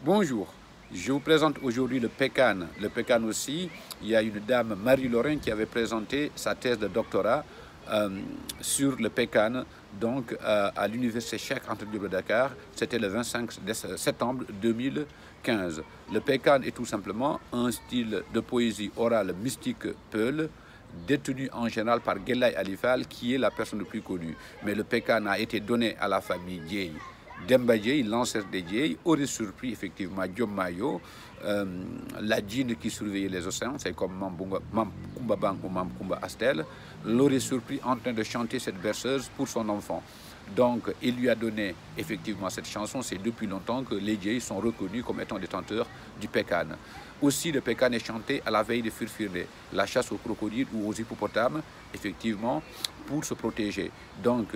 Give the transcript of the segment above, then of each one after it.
Bonjour, je vous présente aujourd'hui le PECAN. Le PECAN aussi, il y a une dame, Marie-Lorraine, qui avait présenté sa thèse de doctorat sur le PECAN donc, à l'université Cheikh Anta Diop de Dakar. C'était le 25 septembre 2015. Le PECAN est tout simplement un style de poésie orale mystique peul, détenu en général par Guélaye Alifal, qui est la personne la plus connue. Mais le PECAN a été donné à la famille Dieye. Demba Dieye, l'ancêtre des Dieye, aurait surpris effectivement Diom Mayo, la djinn qui surveillait les océans, c'est comme Mam Koumba Bang ou Mam Koumba Astel, l'aurait surpris en train de chanter cette berceuse pour son enfant. Donc, il lui a donné effectivement cette chanson. C'est depuis longtemps que les Dieye sont reconnus comme étant détenteurs du PECAN. Aussi, le PECAN est chanté à la veille de Firfirde, la chasse aux crocodiles ou aux hippopotames, effectivement, pour se protéger. Donc,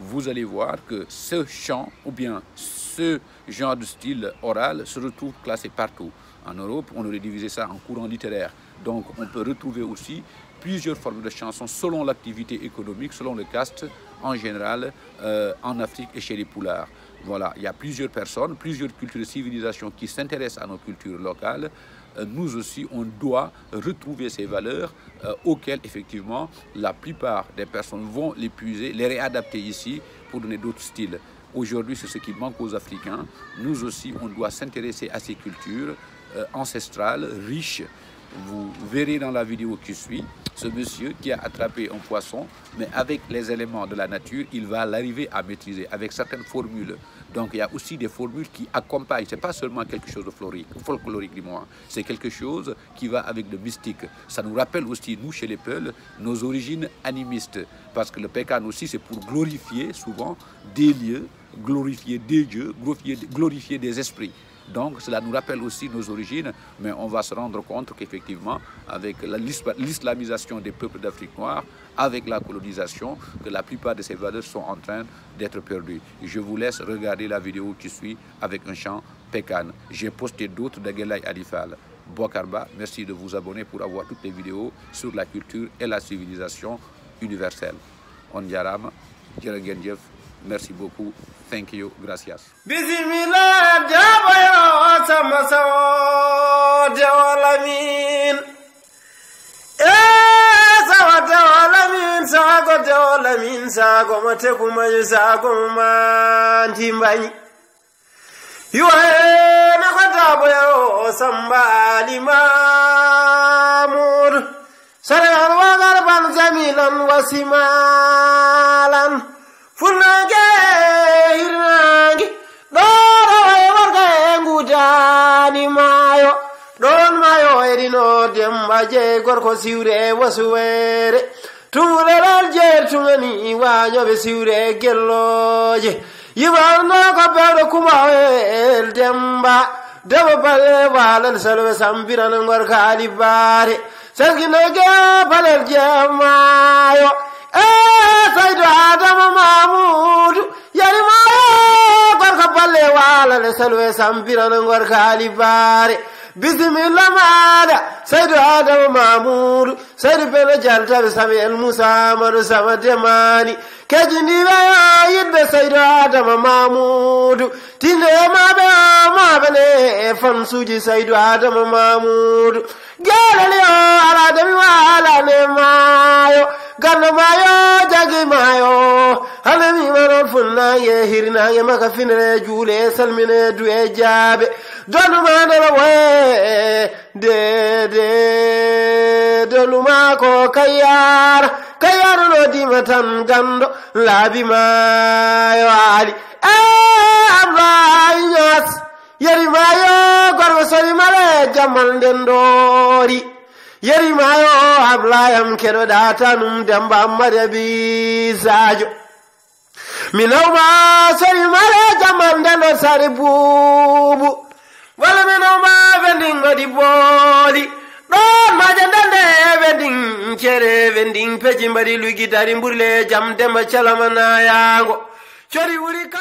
vous allez voir que ce chant ou bien ce genre de style oral se retrouve classé partout. En Europe, on aurait divisé ça en courant littéraire. Donc, on peut retrouver aussi plusieurs formes de chansons selon l'activité économique, selon le caste en général en Afrique et chez les Poulards. Voilà, il y a plusieurs personnes, plusieurs cultures et civilisations qui s'intéressent à nos cultures locales. Nous aussi, on doit retrouver ces valeurs auxquelles, effectivement, la plupart des personnes vont les puiser, les réadapter ici pour donner d'autres styles. Aujourd'hui, c'est ce qui manque aux Africains. Nous aussi, on doit s'intéresser à ces cultures ancestrales, riches. Vous verrez dans la vidéo qui suit ce monsieur qui a attrapé un poisson, mais avec les éléments de la nature, il va l'arriver à maîtriser avec certaines formules. Donc il y a aussi des formules qui accompagnent, ce n'est pas seulement quelque chose de folklorique, dis-moi, c'est quelque chose qui va avec le mystique. Ça nous rappelle aussi, nous, chez les Peuls, nos origines animistes, parce que le PECAN aussi, c'est pour glorifier souvent des lieux, glorifier des dieux, glorifier des esprits. Donc cela nous rappelle aussi nos origines, mais on va se rendre compte qu'effectivement, avec l'islamisation des peuples d'Afrique noire, avec la colonisation, que la plupart de ces valeurs sont en train d'être perdues. Je vous laisse regarder la vidéo qui suit avec un chant PECAN. J'ai posté d'autres de Guélaye Alifal. Bokarba, merci de vous abonner pour avoir toutes les vidéos sur la culture et la civilisation universelle. On yarama, djërëngeen. Merci beaucoup. Thank you. Gracias. Bismillah, jabayo sama sawo dewalamin. Sawa dewalamin, sago dewalamin, sago mate kumayu, sago mantimbani. Yuwe na kataboyo samba limamur. Saran wagar ban zamilan wasimalan. Funage hirnangi doro warga ngudani mayo don mayo edino demba je gorko siwre wasuwere tumulal je tumani wanyo be siwre gelloje yibalno ko bewdo kuma el demba debo bale walal salwe sambiran gorka alibare sanginage balel jamayo Sayyid Adam Mahmoud yari mayo gorka balle wala le salwe sambiran gorka alibare bismillah mada Sayyid Adam Mahmoud Sayyid Bello Jalta Samuel Musa Madu Samademani kejindi yidde Sayyid Adam Mahmoud tinde mabene fansuji Sayyid Adam Mahmoud galale ala demi wala ne mayo Gana mayo, jagi mayo, halami manon funna ye hirna ye maka finre jule salmine duwe jabe. Donu manala we, donu mako kayar no di matan gando, labi mayo ali. Abla inyas, yeri mayo, gorgo soli male jaman dendori. Yeri mayo ablayam kedo data num demba madabi sajo minawma sari mala jamande no sari bubu wala minawma vending ngodi boli don majandande vending chere vending peji mbadi lugi dari mburle jam demba chalamana yango chori wuri ka